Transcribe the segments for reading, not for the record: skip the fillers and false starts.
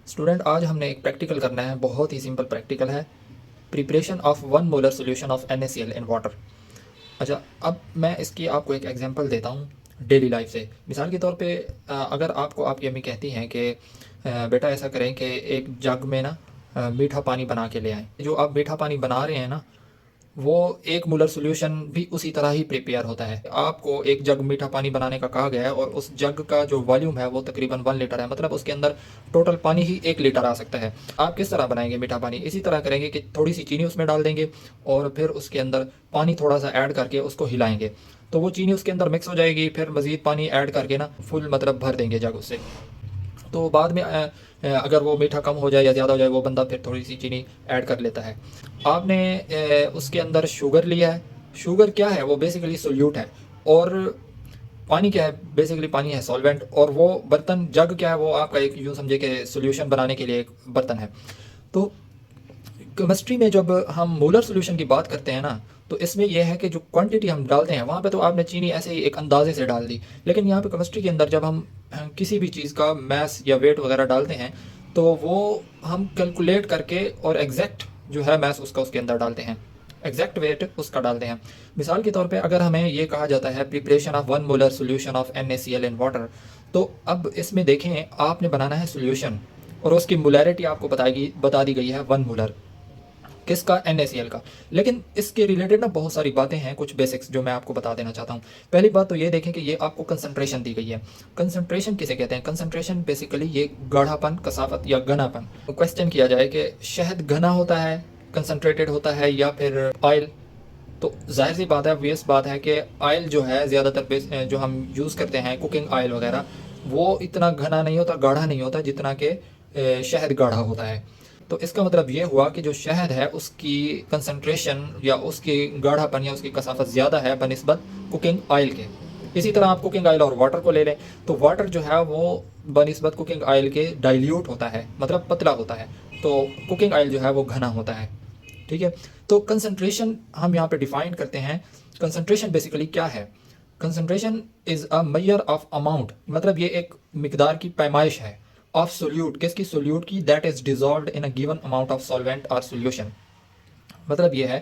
Student, आज हमने एक प्रैक्टिकल करना है। बहुत ही सिंपल प्रैक्टिकल है। Preparation of 1 molar solution of NaCl in water. अच्छा, अब मैं इसकी आपको एक एग्जांपल देता हूँ डेली लाइफ से। मिसाल के तौर पे अगर आपको आपकी अम्मी कहती हैं कि बेटा ऐसा करें कि एक जग में ना मीठा पानी बना के ले आएँ। जो आप मीठा पानी बना रहे हैं ना, वो 1 मोलर सॉल्यूशन भी उसी तरह ही प्रिपेयर होता है। आपको एक जग मीठा पानी बनाने का कहा गया है और उस जग का जो वॉल्यूम है वो तकरीबन 1 लीटर है। मतलब उसके अंदर टोटल पानी ही 1 लीटर आ सकता है। आप किस तरह बनाएंगे मीठा पानी? इसी तरह करेंगे कि थोड़ी सी चीनी उसमें डाल देंगे और फिर उसके अंदर पानी थोड़ा सा ऐड करके उसको हिलाएंगे, तो वो चीनी उसके अंदर मिक्स हो जाएगी। फिर मज़ीद पानी ऐड करके ना फुल मतलब भर देंगे जग उससे। तो बाद में अगर वो मीठा कम हो जाए या ज़्यादा हो जाए, वो बंदा फिर थोड़ी सी चीनी ऐड कर लेता है। आपने उसके अंदर शुगर लिया है। शुगर क्या है? वो बेसिकली सोल्यूट है। और पानी क्या है? बेसिकली पानी है सॉल्वेंट। और वो बर्तन जग क्या है? वो आपका एक यूँ समझे कि सोल्यूशन बनाने के लिए एक बर्तन है। तो केमिस्ट्री में जब हम मोलर सॉल्यूशन की बात करते हैं ना, तो इसमें यह है कि जो क्वांटिटी हम डालते हैं, वहाँ पे तो आपने चीनी ऐसे ही एक अंदाजे से डाल दी। लेकिन यहाँ पे केमिस्ट्री के अंदर जब हम किसी भी चीज़ का मैस या वेट वगैरह डालते हैं, तो वो हम कैलकुलेट करके और एग्जैक्ट जो है मैस उसका उसके अंदर डालते हैं, एग्जैक्ट वेट उसका डालते हैं। मिसाल के तौर पे अगर हमें ये कहा जाता है preparation of 1 molar solution of NaCl in water, तो अब इसमें देखें आपने बनाना है सोल्यूशन और उसकी मोलैरिटी आपको बता दी गई है 1 मोलर। किसका? NaCl का। लेकिन इसके रिलेटेड ना बहुत सारी बातें हैं, कुछ बेसिक्स जो मैं आपको बता देना चाहता हूँ। पहली बात तो ये देखें कि ये आपको कंसंट्रेशन दी गई है। कंसंट्रेशन किसे कहते हैं? कंसंट्रेशन बेसिकली ये गाढ़ापन, कसावत या घनापन। क्वेश्चन किया जाए कि शहद घना होता है, कंसंट्रेटेड होता है, या फिर ऑयल, तो जाहिर सी बात है, ऑब्वियस बात है कि ऑयल जो है ज़्यादातर जो हम यूज़ करते हैं कुकिंग ऑयल वगैरह, वो इतना घना नहीं होता, गाढ़ा नहीं होता जितना कि शहद गाढ़ा होता है। तो इसका मतलब ये हुआ कि जो शहद है उसकी कंसंट्रेशन या उसकी गाढ़ापन या उसकी कसाफत ज़्यादा है बनिस्बत कुकिंग ऑयल के। इसी तरह आप कुकिंग ऑयल और वाटर को ले लें, तो वाटर जो है वो बनिस्बत कुकिंग ऑयल के डाइल्यूट होता है, मतलब पतला होता है। तो कुकिंग ऑयल जो है वो घना होता है। ठीक है। तो कंसंट्रेशन हम यहाँ पे डिफाइन करते हैं। कंसंट्रेशन बेसिकली क्या है? Concentration is a measure of amount, मतलब ये एक मिकदार की पैमाइश है। ऑफ सोल्यूट, किसकी? सोल्यूट की। That is dissolved in a given amount of solvent और सोल्यूशन। मतलब ये है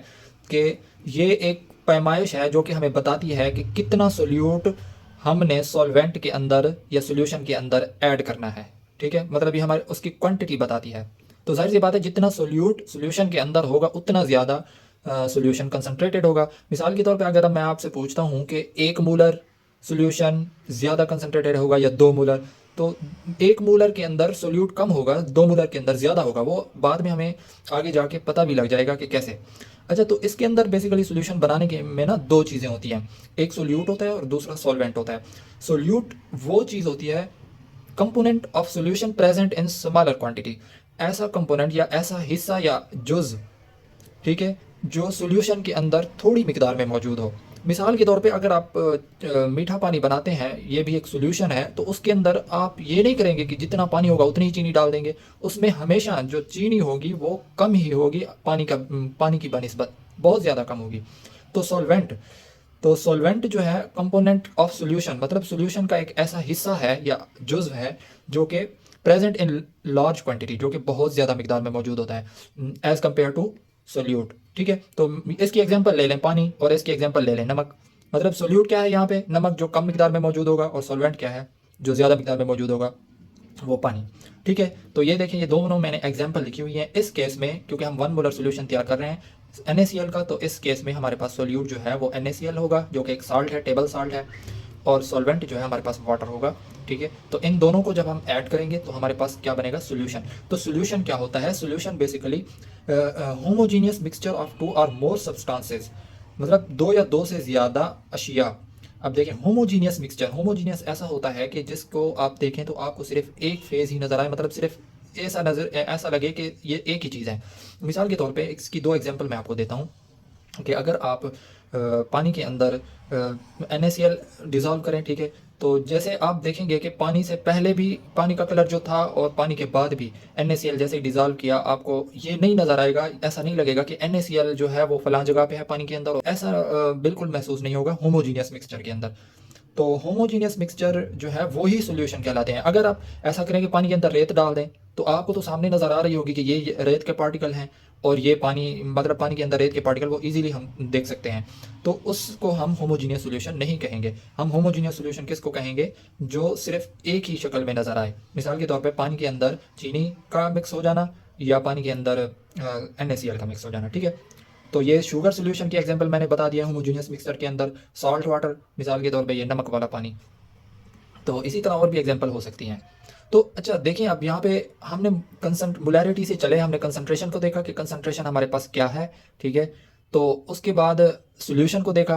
कि ये एक पैमाइश है जो कि हमें बताती है कि कितना सोल्यूट हमने सॉल्वेंट के अंदर या सोल्यूशन के अंदर ऐड करना है। ठीक है, मतलब ये हमारे उसकी क्वांटिटी बताती है। तो जाहिर सी बात है, जितना सोल्यूट सोल्यूशन के अंदर होगा उतना ज़्यादा सोल्यूशन कंसनट्रेटेड होगा। मिसाल के तौर पे अगर मैं आपसे पूछता हूँ कि 1 मोलर सोल्यूशन ज़्यादा कंसनट्रेटेड होगा या 2 मोलर, तो 1 मोलर के अंदर सोल्यूट कम होगा, 2 मोलर के अंदर ज़्यादा होगा। वो बाद में हमें आगे जाके पता भी लग जाएगा कि कैसे। अच्छा, तो इसके अंदर बेसिकली सोल्यूशन बनाने के में ना 2 चीज़ें होती हैं। एक सोल्यूट होता है और दूसरा सॉल्वेंट होता है। सोल्यूट वो चीज़ होती है, component of solution present in smaller quantity, ऐसा कंपोनेंट या ऐसा हिस्सा या जुज, ठीक है, जो सॉल्यूशन के अंदर थोड़ी मिकदार में मौजूद हो। मिसाल के तौर पे अगर आप मीठा पानी बनाते हैं, ये भी एक सॉल्यूशन है, तो उसके अंदर आप ये नहीं करेंगे कि जितना पानी होगा उतनी ही चीनी डाल देंगे। उसमें हमेशा जो चीनी होगी वो कम ही होगी, पानी की बनिस्बत बहुत ज़्यादा कम होगी। तो सॉल्वेंट जो है कंपोनेंट ऑफ सॉल्यूशन, मतलब सॉल्यूशन का एक ऐसा हिस्सा है या जुज़ है जो कि प्रेजेंट इन लार्ज क्वांटिटी, जो कि बहुत ज़्यादा मिकदार में मौजूद होता है एज़ कम्पेयर टू सोल्यूट। ठीक है, तो इसकी एग्जांपल ले लें पानी और इसकी एग्जांपल ले लें नमक। मतलब सोल्यूट क्या है यहाँ पे? नमक, जो कम मिकदार में मौजूद होगा, और सॉल्वेंट क्या है? जो ज़्यादा मिकदार में मौजूद होगा, वो पानी। ठीक है, तो ये देखें, ये दोनों मैंने एग्जांपल लिखी हुई है। इस केस में क्योंकि हम 1 मोलर सोल्यूशन तैयार कर रहे हैं NaCl का, तो इस केस में हमारे पास सोल्यूट जो है वो NaCl होगा, जो कि एक साल्ट है, टेबल साल्ट है, और सॉल्वेंट जो है हमारे पास वाटर होगा। ठीक है, तो इन दोनों को जब हम ऐड करेंगे तो हमारे पास क्या बनेगा? सोल्यूशन। तो सोल्यूशन क्या होता है? Solution basically homogeneous mixture of 2 और मोर सब्सटेंसेस, मतलब 2 या 2 से ज़्यादा अशिया। अब देखें, होमोजीनियस मिक्सचर, होमोजीनियस ऐसा होता है कि जिसको आप देखें तो आपको सिर्फ एक फेज़ ही नज़र आए, मतलब सिर्फ ऐसा लगे कि ये एक ही चीज़ है। मिसाल के तौर पे इसकी 2 एग्जांपल मैं आपको देता हूँ कि अगर आप पानी के अंदर NaCl डिज़ोल्व करें, ठीक है, तो जैसे आप देखेंगे कि पानी से पहले भी पानी का कलर जो था और पानी के बाद भी NaCl जैसे ही डिज़ोल्व किया, आपको ये नहीं नज़र आएगा, ऐसा नहीं लगेगा कि NaCl जो है वो फलां जगह पे है पानी के अंदर, ऐसा बिल्कुल महसूस नहीं होगा होमोजीनियस मिक्सचर के अंदर। तो होमोजीनियस मिक्सचर जो है वो ही सोल्यूशन कहलाते हैं। अगर आप ऐसा करें कि पानी के अंदर रेत डाल दें, तो आपको तो सामने नज़र आ रही होगी कि ये रेत के पार्टिकल हैं और ये पानी, मतलब पानी के अंदर रेत के पार्टिकल वो इजीली हम देख सकते हैं। तो उसको हम होमोजीनियस सॉल्यूशन नहीं कहेंगे। हम होमोजीनियस सॉल्यूशन किसको कहेंगे? जो सिर्फ एक ही शक्ल में नज़र आए। मिसाल के तौर पे पानी के अंदर चीनी का मिक्स हो जाना या पानी के अंदर NaCl का मिक्स हो जाना, ठीक है। तो ये शुगर सॉल्यूशन की एग्जांपल मैंने बता दिया होमोजीनियस मिक्सचर के अंदर। सॉल्ट वाटर, मिसाल के तौर पे ये नमक वाला पानी। तो इसी तरह और भी एग्जांपल हो सकती हैं। तो अच्छा देखिए, अब यहाँ पे हमने मोलैरिटी से चले, हमने कंसंट्रेशन को देखा कि कंसंट्रेशन हमारे पास क्या है, ठीक है। तो उसके बाद सॉल्यूशन को देखा।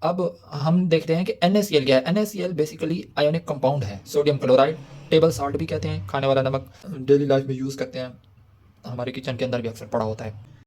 अब हम देखते हैं कि NaCl क्या है। NaCl बेसिकली आयोनिक कंपाउंड है, सोडियम क्लोराइड, टेबल सॉल्ट भी कहते हैं, खाने वाला नमक, डेली लाइफ में यूज़ करते हैं, हमारे किचन के अंदर भी अक्सर पड़ा होता है।